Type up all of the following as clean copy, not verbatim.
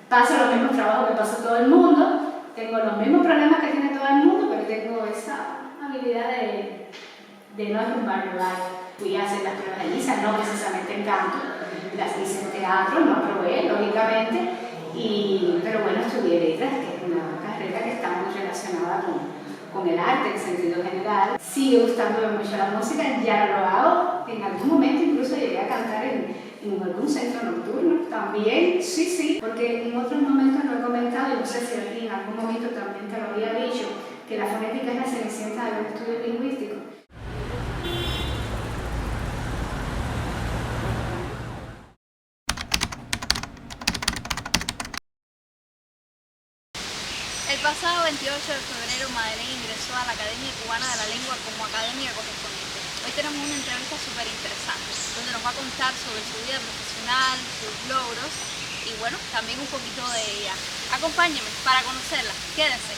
paso los mismos trabajos que pasa todo el mundo, tengo los mismos problemas que tiene todo el mundo, pero tengo esa habilidad de no derrumbar mi barrio. Fui a hacer las pruebas de LISA, no precisamente en canto, las hice en teatro, no aprobé, lógicamente, pero bueno, estudié letras, que es una carrera que está muy relacionada con el arte en sentido general. Sigue gustándome mucho la música, ya lo hago, en algún momento incluso llegué a cantar en algún centro nocturno también, sí, porque en otros momentos lo he comentado y no sé si a ti en algún momento también te lo había dicho, que la fonética es la cenicienta de los estudios lingüísticos. El pasado 28 de febrero, Madeleine ingresó a la Academia Cubana de la Lengua como academia correspondiente. Hoy tenemos una entrevista súper interesante, donde nos va a contar sobre su vida profesional, sus logros y bueno, también un poquito de ella. Acompáñenme para conocerla. Quédense.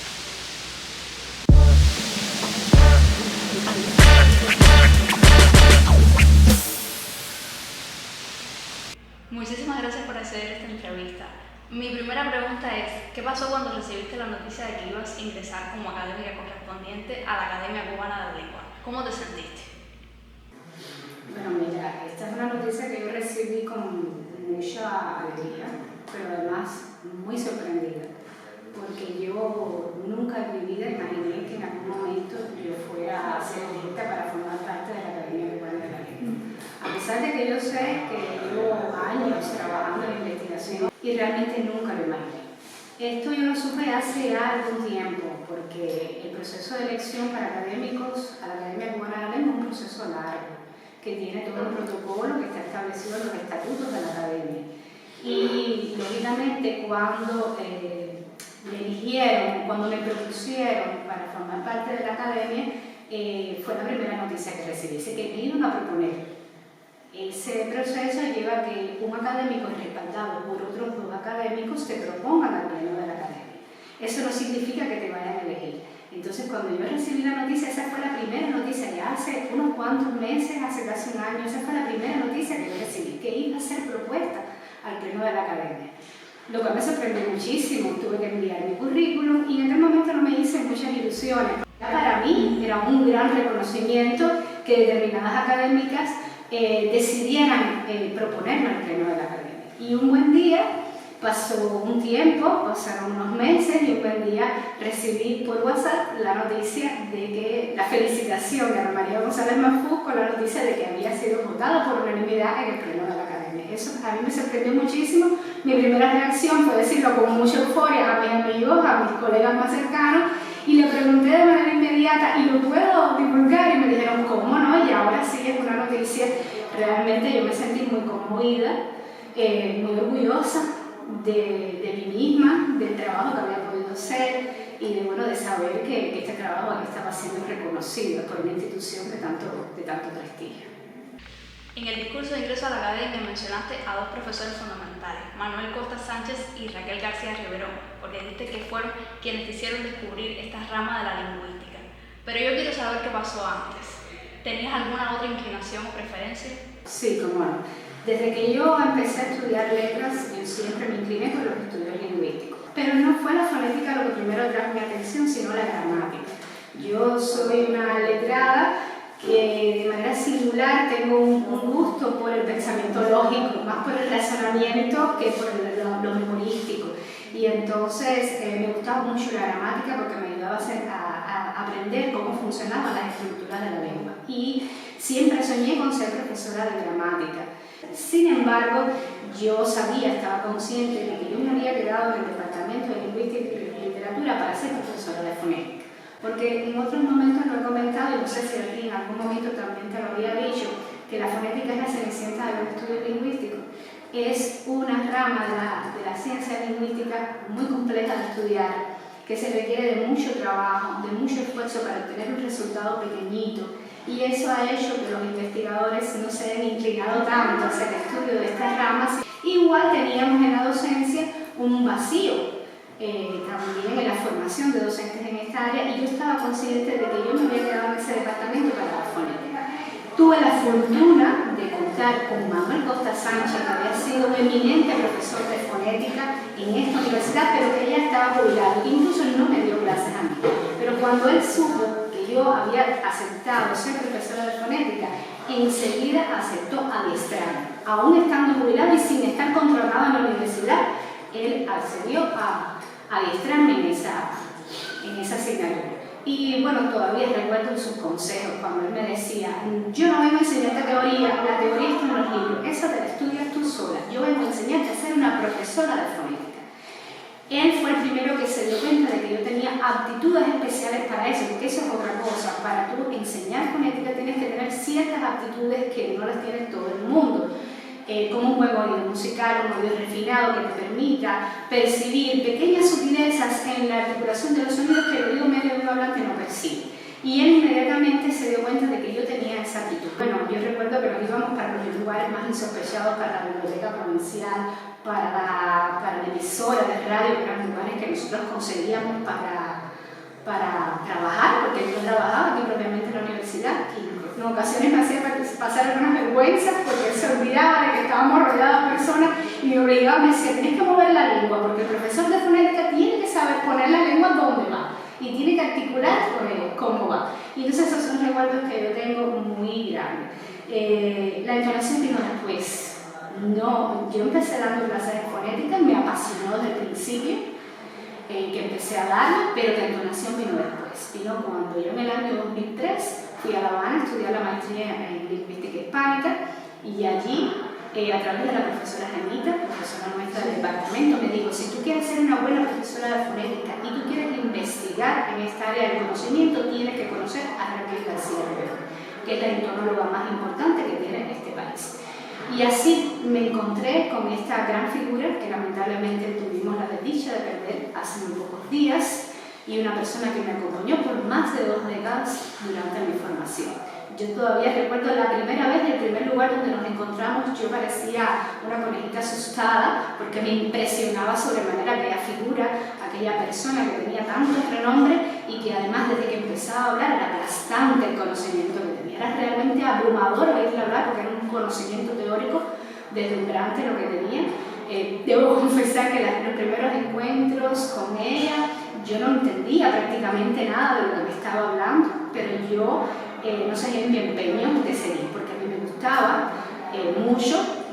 Muchísimas gracias por acceder a esta entrevista. Mi primera pregunta es, ¿qué pasó cuando recibiste la noticia de que ibas a ingresar como académica correspondiente a la Academia Cubana de la Lengua? ¿Cómo te sentiste? Bueno, mira, esta es una noticia que yo recibí con mucha alegría, pero además muy sorprendida, porque yo nunca en mi vida imaginé que en algún momento yo fuera a ser elegida para formar parte de la Academia Cubana de la Lengua. A pesar de que yo sé que llevo años trabajando en investigación y realmente nunca lo imaginé. Esto yo lo supe hace algún tiempo, porque el proceso de elección para académicos a la Academia Cubana de la Lengua es un proceso largo, que tiene todo un protocolo que está establecido en los estatutos de la Academia. Y lógicamente cuando me eligieron, cuando me propusieron para formar parte de la Academia, fue la primera noticia que recibí, que me iban a proponer. Ese proceso lleva a que un académico respaldado por otros dos académicos te propongan al pleno de la Academia. Eso no significa que te vayan a elegir. Entonces, cuando yo recibí la noticia, esa fue la primera noticia, ya hace unos cuantos meses, hace casi un año, esa fue la primera noticia que yo recibí, que iba a ser propuesta al pleno de la Academia. Lo cual me sorprendió muchísimo, tuve que enviar mi currículum y en aquel momento no me hice muchas ilusiones. Para mí era un gran reconocimiento que determinadas académicas decidieran proponerme al pleno de la Academia. Y un buen día, pasó un tiempo, pasaron unos meses y un buen día recibí por WhatsApp la noticia de que, la felicitación de Ana María González Mafuz con la noticia de que había sido votada por unanimidad en el pleno de la Academia. Eso a mí me sorprendió muchísimo. Mi primera reacción fue decirlo con mucha euforia a mis amigos, a mis colegas más cercanos, y le pregunté de manera inmediata, ¿y lo puedo divulgar? Y me dijeron, ¿cómo no? Y ahora sí es una noticia. Realmente yo me sentí muy conmovida, muy orgullosa de mí misma, del trabajo que había podido hacer y de saber que este trabajo estaba siendo reconocido por una institución de tanto prestigio. En el discurso de ingreso a la Academia mencionaste a dos profesores fundamentales, Manuel Costa Sánchez y Raquel García Riverón, porque dijiste que fueron quienes te hicieron descubrir esta rama de la lingüística. Pero yo quiero saber qué pasó antes. ¿Tenías alguna otra inclinación o preferencia? Sí, cómo no. Desde que yo empecé a estudiar letras, yo siempre me incliné por los estudios lingüísticos. Pero no fue la fonética lo que primero trajo mi atención, sino la gramática. Yo soy una letrada que de manera singular tengo un gusto por el pensamiento lógico, más por el razonamiento que por lo memorístico. Y entonces me gustaba mucho la gramática porque me ayudaba a aprender cómo funcionaban las estructuras de la lengua. Y siempre soñé con ser profesora de gramática. Sin embargo, yo estaba consciente de que yo me había quedado en el Departamento de Lingüística y Literatura para ser profesora de fonética. Porque en otros momentos lo he comentado, y no sé si a ti en algún momento también te lo había dicho, que la fonética es la cenicienta de los estudios lingüísticos. Es una rama de la ciencia lingüística muy compleja de estudiar, que se requiere de mucho trabajo, de mucho esfuerzo para obtener un resultado pequeñito. Y eso ha hecho que los investigadores no se hayan inclinado tanto hacia el estudio de estas ramas. Igual teníamos en la docencia un vacío también en la formación de docentes en esta área, y yo estaba consciente de que yo me había quedado en ese departamento para la fonética. Tuve la fortuna de contar contar con Manuel Costa Sánchez, que había sido un eminente profesor de fonética en esta universidad, pero que ya estaba jubilado, incluso no me dio clases a mí. Pero cuando él supo que yo había aceptado ser profesora de fonética, enseguida aceptó adiestrarme, aún estando jubilado y sin estar contratado en la universidad. Él accedió a adiestrarme en esa asignatura. Y bueno, todavía recuerdo sus consejos cuando él me decía: yo no vengo a enseñarte teoría, la teoría está en los libros, esa te la estudias tú sola, yo vengo a enseñarte a ser una profesora de fonética. Él fue el primero que se dio cuenta de que yo tenía aptitudes especiales para eso, porque eso es otra cosa. Para tú enseñar fonética tienes que tener ciertas aptitudes que no las tiene todo el mundo. Como un buen oído musical, un oído refinado que te permita percibir pequeñas sutilezas en la articulación de los sonidos que el oído medio de un hablante no percibe. Y él inmediatamente se dio cuenta de que yo tenía esa actitud. Bueno, yo recuerdo que nos íbamos para los lugares más insospechados, para la biblioteca provincial, para la emisora de radio, que eran lugares que nosotros conseguíamos para trabajar, porque yo trabajaba aquí propiamente en la universidad y en ocasiones me hacía pasar algunas vergüenzas porque se olvidaba de que estábamos rodeados de personas y me obligaba, me decía: tienes que mover la lengua, porque el profesor de fonética tiene que saber poner la lengua donde va y tiene que articular cómo va. Y entonces esos son recuerdos que yo tengo muy grandes. La entonación vino después. No, yo empecé dando clases de fonética, me apasionó desde el principio, que empecé a darla, pero la entonación vino después. Vino cuando yo en el año 2003 fui a La Habana a estudiar la maestría en lingüística hispánica, y allí, a través de la profesora Janita, profesora nuestra del departamento, me dijo: si tú quieres ser una buena profesora de fonética y tú quieres investigar en esta área del conocimiento, tienes que conocer a Raquel García Rivera, que es la entonóloga más importante que tiene este país. Y así me encontré con esta gran figura que lamentablemente tuvimos la desdicha de perder hace muy pocos días, y una persona que me acompañó por más de 2 décadas durante mi formación. Yo todavía recuerdo la primera vez, el primer lugar donde nos encontramos. Yo parecía una conejita asustada porque me impresionaba sobremanera aquella figura, aquella persona que tenía tanto renombre y que además desde que empezaba a hablar era aplastante el conocimiento que tenía. Era realmente abrumador oírle hablar porque era un conocimiento teórico deslumbrante lo que tenía. Debo confesar que los primeros encuentros con ella yo no entendía prácticamente nada de lo que me estaba hablando, pero yo no sabía mi empeño de seguir, porque a mí me gustaba mucho.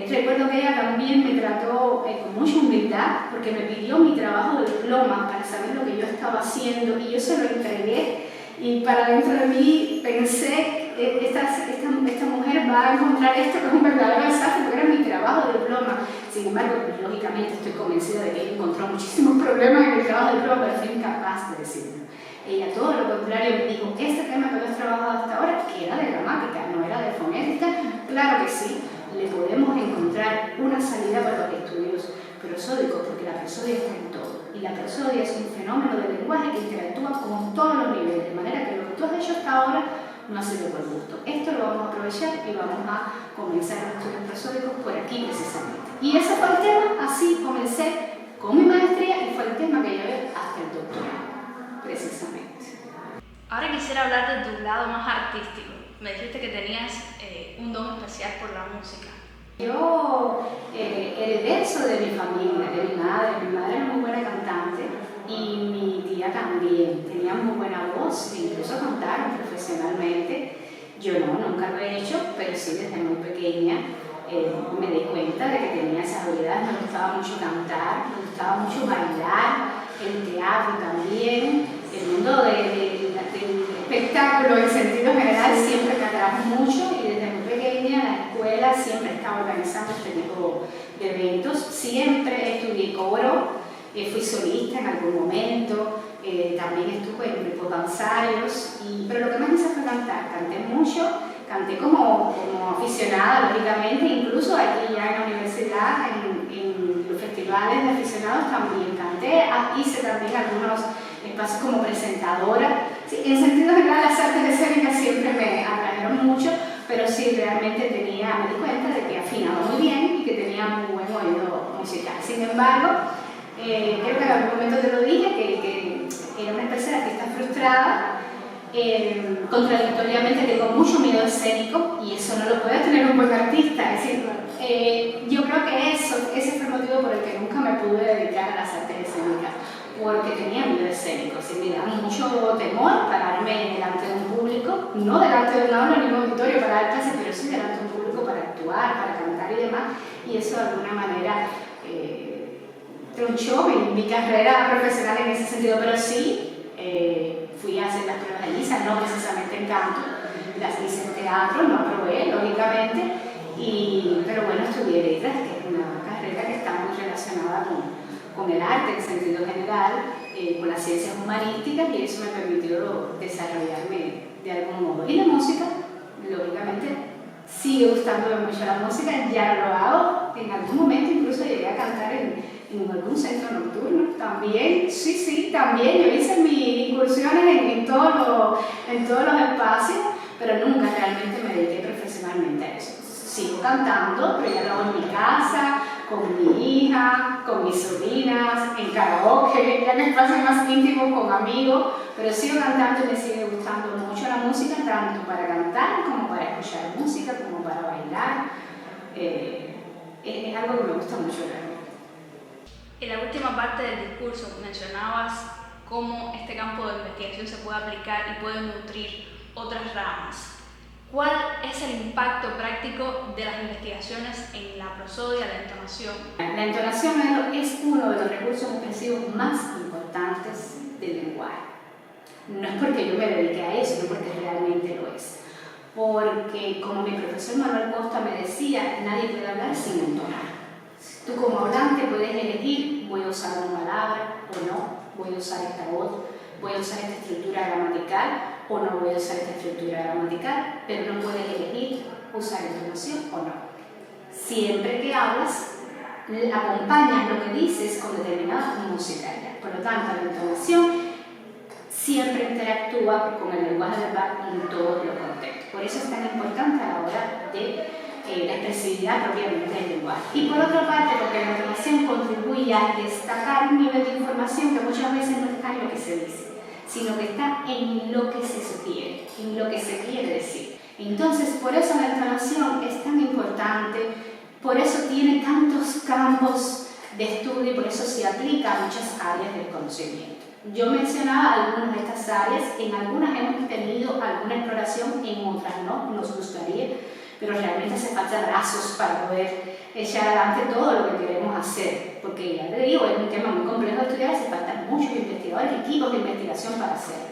Recuerdo que ella también me trató con mucha humildad, porque me pidió mi trabajo de diploma para saber lo que yo estaba haciendo, y yo se lo entregué, y para dentro de mí pensé: esta mujer va a encontrar esto que es un verdadero desastre, porque era mi trabajo de diploma. Sin embargo, lógicamente estoy convencida de que ella encontró muchísimos problemas en el trabajo de diploma, pero fue incapaz de decirlo. Ella, todo lo contrario, me dijo: este tema que has trabajado hasta ahora, que era de gramática, no era de fonética, claro que sí, le podemos encontrar una salida para los estudios prosódicos, porque la prosodia está en todo. Y la prosodia es un fenómeno del lenguaje que interactúa con todos los niveles, de manera que lo que tú has hecho hasta ahora no ha sido por gusto. Esto lo vamos a aprovechar y vamos a comenzar los estudios prosódicos por aquí precisamente. Y ese fue el tema, así comencé con mi maestría y fue el tema que llevé hasta el doctorado, precisamente. Ahora quisiera hablar de tu lado más artístico. Me dijiste que tenías un don especial por la música. Yo heredé eso de mi familia, de mi madre. Mi madre era muy buena cantante y mi tía también. Tenía muy buena voz, incluso cantaron profesionalmente. Yo nunca lo he hecho, pero sí desde muy pequeña me di cuenta de que tenía esa habilidad. Me gustaba mucho cantar, me gustaba mucho bailar, el teatro también, el mundo del espectáculo en sentido general siempre me atrajo mucho, y desde muy pequeña en la escuela siempre estaba organizando este tipo de eventos. Siempre estudié coro, fui solista en algún momento, también estuve en grupos danzarios, pero lo que más me hizo fue cantar. Canté mucho, canté como aficionada, lógicamente, incluso aquí ya en la universidad, en los festivales de aficionados también canté. Hice también algunos espacios como presentadora. Sí, en sentido general, las artes escénicas siempre me atrajeron mucho, pero sí, realmente me di cuenta de que afinaba muy bien y que tenía muy buen oído musical. Sin embargo, creo que en algún momento te lo dije, que era una especie de artista frustrada, Contradictoriamente tengo mucho miedo escénico y eso no lo puede tener un buen artista. Es decir, yo creo que ese fue el motivo por el que nunca me pude dedicar a las artes escénicas, porque tenía miedo escénico. Sí, me da mucho temor pararme delante de un público, no delante de un aula ni un auditorio para dar clases, pero sí delante de un público para actuar, para cantar y demás, y eso de alguna manera tronchó mi carrera profesional en ese sentido, pero sí fui a hacer las pruebas de LISA, no precisamente en canto, las hice en teatro, no aprobé, lógicamente, pero bueno, estudié letras, que es una carrera que está muy relacionada con el arte en sentido general, con las ciencias humanísticas, y eso me permitió desarrollarme de algún modo. Y la música, lógicamente, sigue gustándome mucho la música, ya lo hago, en algún momento incluso llegué a cantar en algún centro nocturno, también, sí, también, yo hice mis incursiones en todos los espacios, pero nunca realmente me dediqué profesionalmente a eso. Sigo cantando, pero ya lo hago en mi casa, con mi hija, con mis sobrinas, en karaoke, ya en espacios más íntimos con amigos, pero sigo cantando y me sigue gustando mucho la música, tanto para cantar como para escuchar música, como para bailar. Es algo que me gusta mucho realmente. En la última parte del discurso mencionabas cómo este campo de investigación se puede aplicar y puede nutrir otras ramas. ¿Cuál es el impacto práctico de las investigaciones en la prosodia, la entonación? La entonación es uno de los recursos expresivos más importantes del lenguaje. No es porque yo me dedique a eso, sino porque realmente lo es. Porque, como mi profesor Manuel Costa me decía, nadie puede hablar sin entonar. Tú como hablante puedes elegir, voy a usar una palabra o no, voy a usar esta voz, voy a usar esta estructura gramatical o no voy a usar esta estructura gramatical, pero no puedes elegir usar entonación o no. Siempre que hablas, acompañas lo que dices con determinada musicalidad. Por lo tanto, la entonación siempre interactúa con el lenguaje verbal en todos los contextos. Por eso es tan importante a la hora de la expresividad propiamente del lenguaje. Y por otra parte, porque la entonación contribuye a destacar un nivel de información que muchas veces no está en lo que se dice, sino que está en lo que se sugiere, en lo que se quiere decir. Entonces, por eso la entonación es tan importante, por eso tiene tantos campos de estudio y por eso se aplica a muchas áreas del conocimiento. Yo mencionaba algunas de estas áreas, en algunas hemos tenido alguna exploración, en otras no, nos gustaría, pero realmente hace falta brazos para poder echar adelante todo lo que queremos hacer, porque ya te digo, es un tema muy complejo de estudiar, hace falta muchos investigadores, equipos de investigación para hacerlo.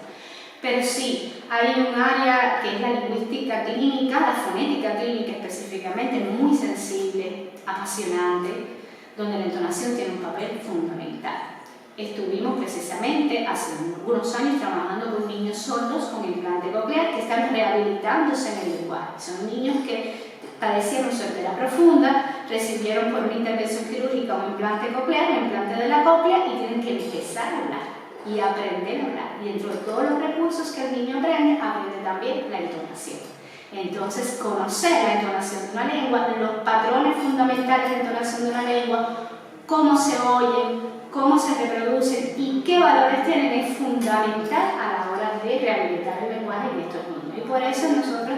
Pero sí, hay un área que es la lingüística clínica, la fonética clínica específicamente, muy sensible, apasionante, donde la entonación tiene un papel fundamental. Estuvimos precisamente hace algunos años trabajando con niños sordos con implante coclear que están rehabilitándose en el lenguaje. Son niños que padecieron sordera profunda, recibieron por una intervención quirúrgica un implante coclear, un implante de la cóclea y tienen que empezar a hablar y aprender a hablar. Y dentro de todos los recursos que el niño aprende también la entonación. Entonces, conocer la entonación de una lengua, los patrones fundamentales de entonación de una lengua, cómo se oyen, cómo se reproducen y qué valores tienen es fundamental a la hora de rehabilitar el lenguaje en estos niños. Y por eso nosotros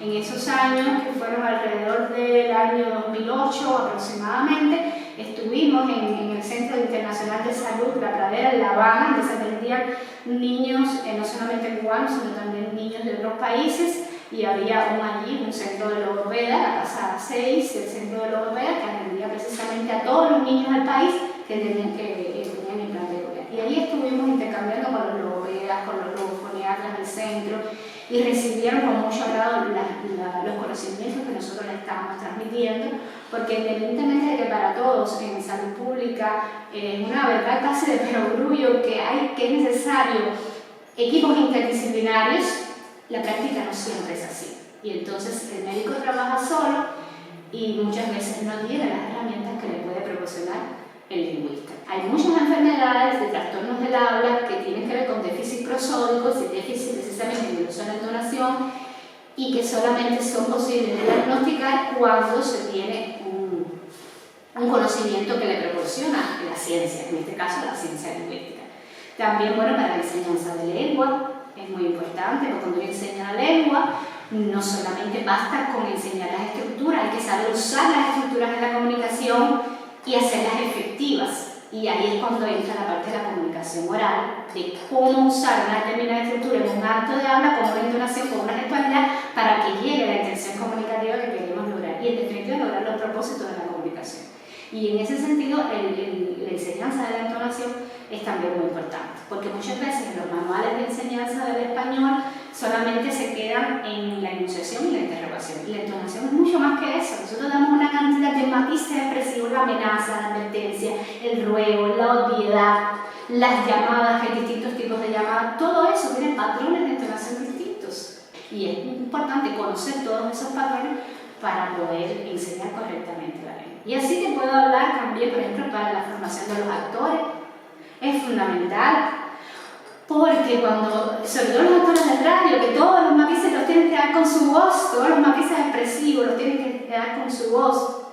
en esos años, que fueron alrededor del año 2008 aproximadamente, estuvimos en el Centro Internacional de Salud La Pradera en La Habana, donde se atendían niños no solamente cubanos, sino también niños de otros países, y había allí un centro de logopeda, la Casa 6, el centro de logopeda, que atendía precisamente a todos los niños del país que tenían implante coclear. Y ahí estuvimos intercambiando con los logopedas, con los logofoniatras del centro, y recibieron con mucho agrado los conocimientos que nosotros les estábamos transmitiendo, porque independientemente de que para todos en salud pública es una verdad casi de perogrullo que es necesario equipos interdisciplinarios, la práctica no siempre es así. Y entonces el médico trabaja solo y muchas veces no tiene las herramientas que le puede proporcionar el lingüista. Hay muchas enfermedades de trastornos del habla que tienen que ver con déficit prosódicos y déficit precisamente de uso de la entonación y que solamente son posibles de diagnosticar cuando se tiene un conocimiento que le proporciona la ciencia, en este caso la ciencia lingüística. También, bueno, para la enseñanza de lengua, es muy importante, porque cuando uno enseña la lengua, no solamente basta con enseñar las estructuras, hay que saber usar las estructuras de la comunicación y hacerlas efectivas. Y ahí es cuando entra la parte de la comunicación oral, de cómo usar una determinada estructura en un acto de habla, con una entonación, con una gestualidad, para que llegue a la intención comunicativa que queremos lograr y en definitiva lograr los propósitos de la comunicación. Y en ese sentido, la enseñanza de la entonación es también muy importante, porque muchas veces en los manuales de enseñanza del español solamente se quedan en la enunciación y la interrogación. Y la entonación es mucho más que eso. Nosotros damos una cantidad de matices expresivos, la amenaza, la advertencia, el ruego, la obviedad, las llamadas, hay distintos tipos de llamadas. Todo eso tiene patrones de entonación distintos. Y es importante conocer todos esos patrones para poder enseñar correctamente la lengua. Y así te puedo hablar también, por ejemplo, para la formación de los actores. Es fundamental. Porque cuando, sobre todo los actores de radio, que todos los matices los tienen que dar con su voz, todos los matices expresivos los tienen que dar con su voz,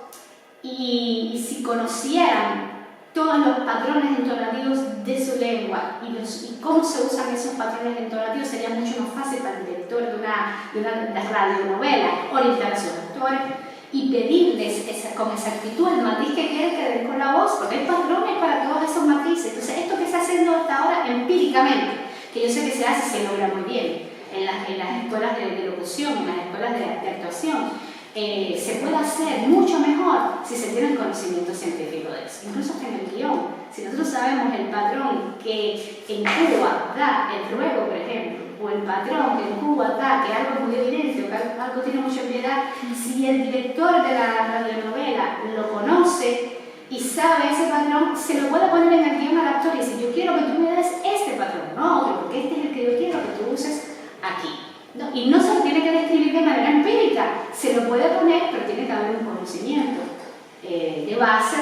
y si conocieran todos los patrones entonativos de su lengua y cómo se usan esos patrones entonativos, sería mucho más fácil para el director de una radionovela orientar a sus actores y pedirles con exactitud el matiz que quieren que den con la voz, porque hay patrones para todos esos matices. Entonces, esto que está haciendo hasta ahora empíricamente, que yo sé que se hace y se logra muy bien en las escuelas de locución, en las escuelas de actuación, se puede hacer mucho mejor si se tiene el conocimiento científico de eso. Incluso hasta en el guión. Si nosotros sabemos el patrón que en Cuba da el ruego, por ejemplo, o el patrón que en Cuba da que algo es muy evidente o que algo tiene mucha obviedad, si el director de la radionovela lo conoce y sabe ese patrón, se lo puede poner en el guión al actor y decir: yo quiero que tú me des este patrón, no otro, porque este es el que yo quiero que tú uses aquí. ¿No? Y no se lo tiene que describir de manera empírica, se lo puede poner, pero tiene que haber un conocimiento de base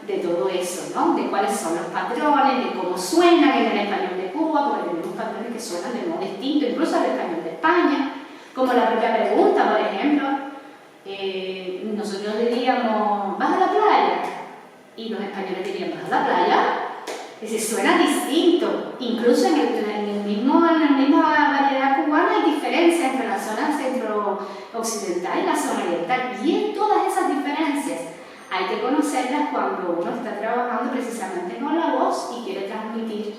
de todo eso, ¿no? De cuáles son los patrones, de cómo suenan en el español de Cuba, porque tenemos patrones que suenan de modo distinto, incluso al español de España, como la propia pregunta, por ejemplo. Nosotros diríamos: ¿vas a la playa? Y los españoles dirían: ¿vas a la playa? Es decir, suena distinto. Incluso en la misma variedad cubana hay diferencias entre la zona centro-occidental y la zona oriental. Y en todas esas diferencias hay que conocerlas cuando uno está trabajando precisamente con la voz y quiere transmitir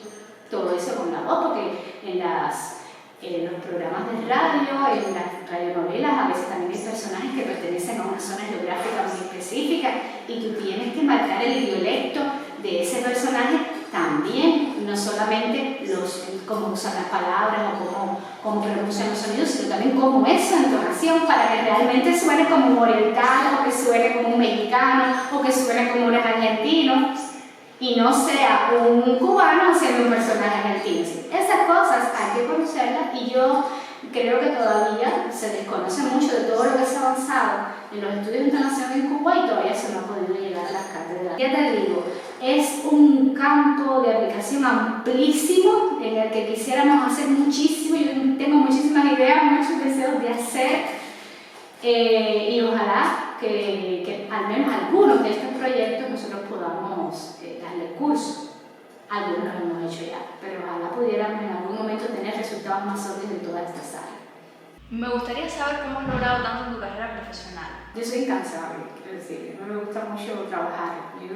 todo eso con la voz, porque en los programas de radio, en las radionovelas, a veces también hay personajes que pertenecen a una zona geográfica muy específica y tú tienes que marcar el idiolecto de ese personaje también, no solamente cómo usan las palabras o cómo pronuncian los sonidos, sino también cómo es su entonación para que realmente suene como un oriental, o que suene como un mexicano, o que suene como un argentino, y no sea un cubano siendo un personaje argentino. Esas cosas hay que conocerlas, y yo creo que todavía se desconoce mucho de todo lo que se ha avanzado en los estudios de entonación en Cuba y todavía se no ha podido llegar a las cátedras. Ya te digo, es un campo de aplicación amplísimo en el que quisiéramos hacer muchísimo. Yo tengo muchísimas ideas, muchos deseos de hacer, y ojalá que al menos algunos de estos proyectos nosotros podamos darle curso. Algunos lo hemos hecho ya, pero ojalá pudiéramos en algún momento tener resultados más sólidos en todas estas áreas. Me gustaría saber cómo has logrado tanto en tu carrera profesional. Yo soy incansable, quiero decir, no me gusta mucho trabajar. Yo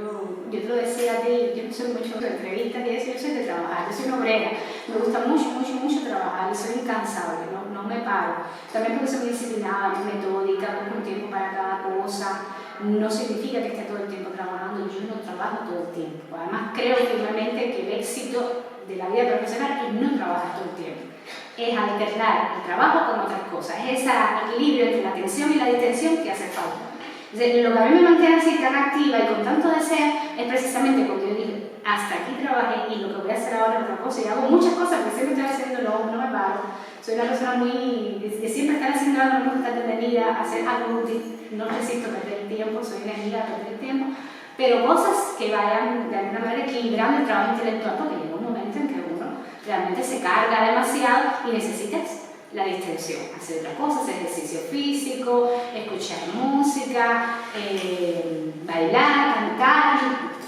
te lo decía a ti, yo no soy mucho de entrevistas y eso, yo soy de trabajar, yo soy una obrera. Me gusta mucho trabajar y soy incansable, no me paro. También porque soy muy disciplinada, muy metódica, tengo un tiempo para cada cosa. No significa que esté todo el tiempo trabajando, yo no trabajo todo el tiempo. Además, creo firmemente que el éxito de la vida profesional es no trabajar todo el tiempo. Es alternar el trabajo con otras cosas, es ese equilibrio entre la atención y la distensión que hace falta. Entonces, lo que a mí me mantiene así tan activa y con tanto deseo es precisamente porque yo digo: hasta aquí trabajé y lo que voy a hacer ahora es otra cosa, y hago muchas cosas porque siempre estoy haciendo, no me paro. Soy una persona de siempre estar haciendo algo, no me gusta detenida, hacer algo útil, no resisto perder el tiempo, soy una amiga de perder el tiempo, pero cosas que vayan de alguna manera equilibrando el trabajo intelectual, porque llega un momento en que uno realmente se carga demasiado y necesitas la distensión, hacer otra cosa, hacer ejercicio físico, escuchar música, bailar, cantar,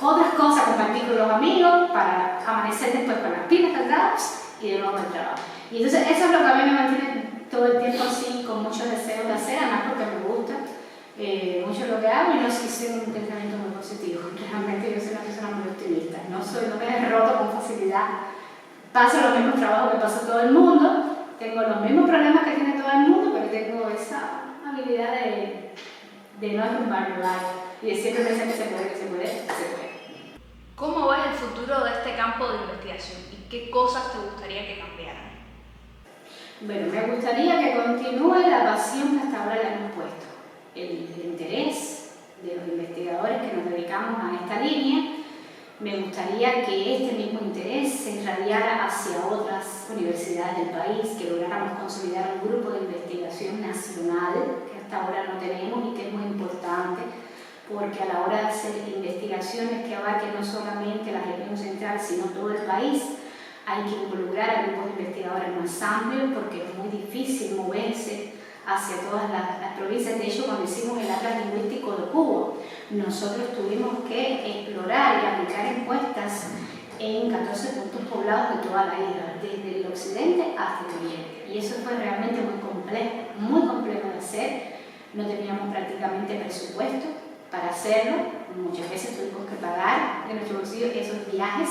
otras cosas, compartir con los amigos para amanecer después con las pilas cargadas y de nuevo al trabajo. Y entonces eso es lo que a mí me mantiene todo el tiempo así, con muchos deseos de hacer, además porque me gusta mucho lo que hago y no sé si soy un pensamiento muy positivo. Realmente yo soy una persona muy optimista, no me derroto con facilidad, paso los mismos trabajos que pasa todo el mundo, tengo los mismos problemas que tiene todo el mundo, pero tengo esa habilidad de no derrumbarme y de siempre pensar que se puede. ¿Cómo ves el futuro de este campo de investigación y qué cosas te gustaría que cambiaran? Bueno, me gustaría que continúe la pasión que hasta ahora le hemos puesto, el interés de los investigadores que nos dedicamos a esta línea. Me gustaría que este mismo interés se irradiara hacia otras universidades del país, que lográramos consolidar un grupo de investigación nacional que hasta ahora no tenemos y que es muy importante, porque a la hora de hacer investigaciones que abarquen no solamente la región central, sino todo el país, hay que involucrar a grupos de investigadores más amplios, porque es muy difícil moverse hacia todas las provincias. De hecho, cuando hicimos el Atlas Lingüístico de Cuba, nosotros tuvimos que explorar y aplicar encuestas en 14 puntos poblados de toda la isla, desde el occidente hasta el oriente. Y eso fue realmente muy complejo de hacer. No teníamos prácticamente presupuesto para hacerlo. Muchas veces tuvimos que pagar de nuestro bolsillo esos viajes,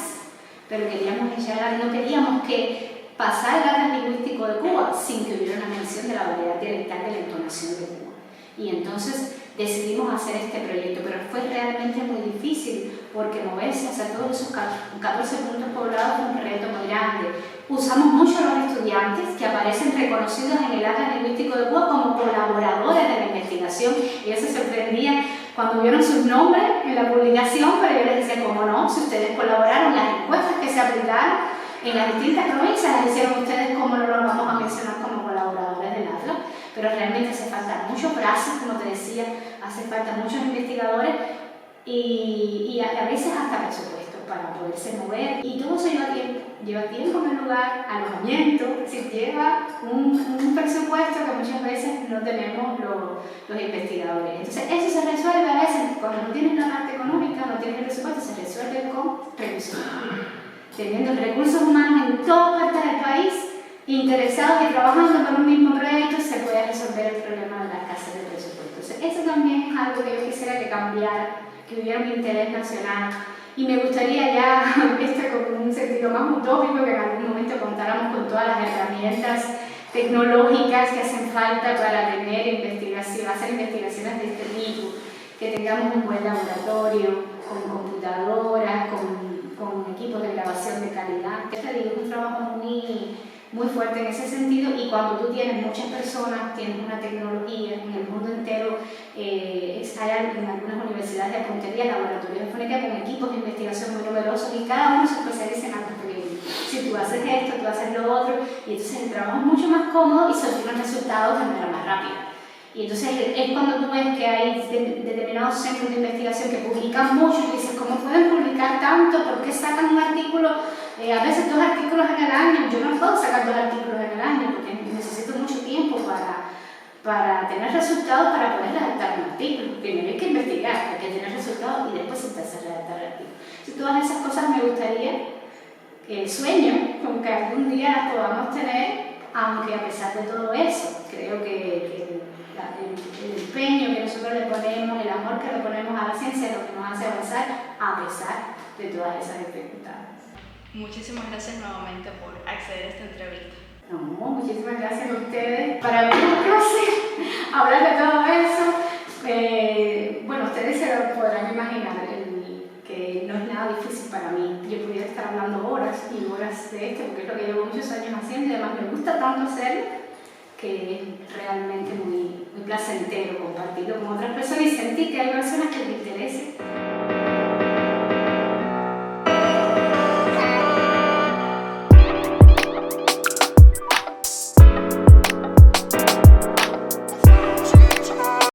pero no queríamos que pasar el Atlas Lingüístico de Cuba sin que hubiera una mención de la variedad dialectal de la entonación de Cuba. Y entonces decidimos hacer este proyecto, pero fue realmente muy difícil porque moverse hacia todos esos 14 puntos poblados fue un reto muy grande. Usamos mucho a los estudiantes que aparecen reconocidos en el Atlas Lingüístico de Cuba como colaboradores de la investigación. Ellos se sorprendían cuando vieron sus nombres en la publicación, pero yo les decía, ¿cómo no? Si ustedes colaboraron, las encuestas que se aplicaron en las distintas provincias las hicieron ustedes, ¿cómo no los vamos a mencionar como colaboradores del Atlas? Pero realmente hace falta muchos brazos, como te decía, hace falta muchos investigadores y a veces hasta presupuesto para poderse mover. Y todo eso lleva tiempo en el lugar, alojamiento, es decir, lleva un presupuesto que muchas veces no tenemos los investigadores. Entonces eso se resuelve a veces, cuando no tienes la parte económica, no tienes el presupuesto, se resuelve con recursos humanos. Teniendo recursos humanos en todas partes del país, interesados y trabajando por un mismo proyecto, se puede resolver el problema de la escasez de presupuesto. Eso también es algo que yo quisiera que cambiara, que hubiera un interés nacional. Y me gustaría ya, con un sentido más utópico, que en algún momento contáramos con todas las herramientas tecnológicas que hacen falta para tener investigación, hacer investigaciones de este tipo, que tengamos un buen laboratorio, con computadoras, con equipos de grabación de calidad. Te digo, es un trabajo muy fuerte en ese sentido, y cuando tú tienes muchas personas, tienes una tecnología en el mundo entero, hay en algunas universidades de puntería, laboratorios de fonética con equipos de investigación muy numerosos y cada uno se especializa en algo pequeño. Si tú haces esto, tú haces lo otro, y entonces el trabajo es mucho más cómodo y se obtienen resultados de manera más rápida. Y entonces es cuando tú ves que hay determinados centros de investigación que publican mucho y dices, ¿cómo pueden publicar tanto? ¿Por qué sacan un artículo? A veces 2 artículos en el año. Yo no puedo sacar 2 artículos en el año porque necesito mucho tiempo para tener resultados, para poder redactar un artículo. Primero hay que investigar, hay que tener resultados y después empezar a redactar el artículo. Entonces, todas esas cosas me gustaría, el sueño, como que algún día las podamos tener, aunque a pesar de todo eso, creo que el empeño que nosotros le ponemos, el amor que le ponemos a la ciencia es lo que nos hace avanzar a pesar de todas esas dificultades. Muchísimas gracias nuevamente por acceder a esta entrevista. No, muchísimas gracias a ustedes. Para mí es un placer hablar de todo eso. Bueno, ustedes se lo podrán imaginar, que no es nada difícil para mí. Yo pudiera estar hablando horas y horas de esto, porque es lo que llevo muchos años haciendo, y además me gusta tanto hacerlo, que es realmente muy placentero compartirlo con otras personas y sentir que hay personas que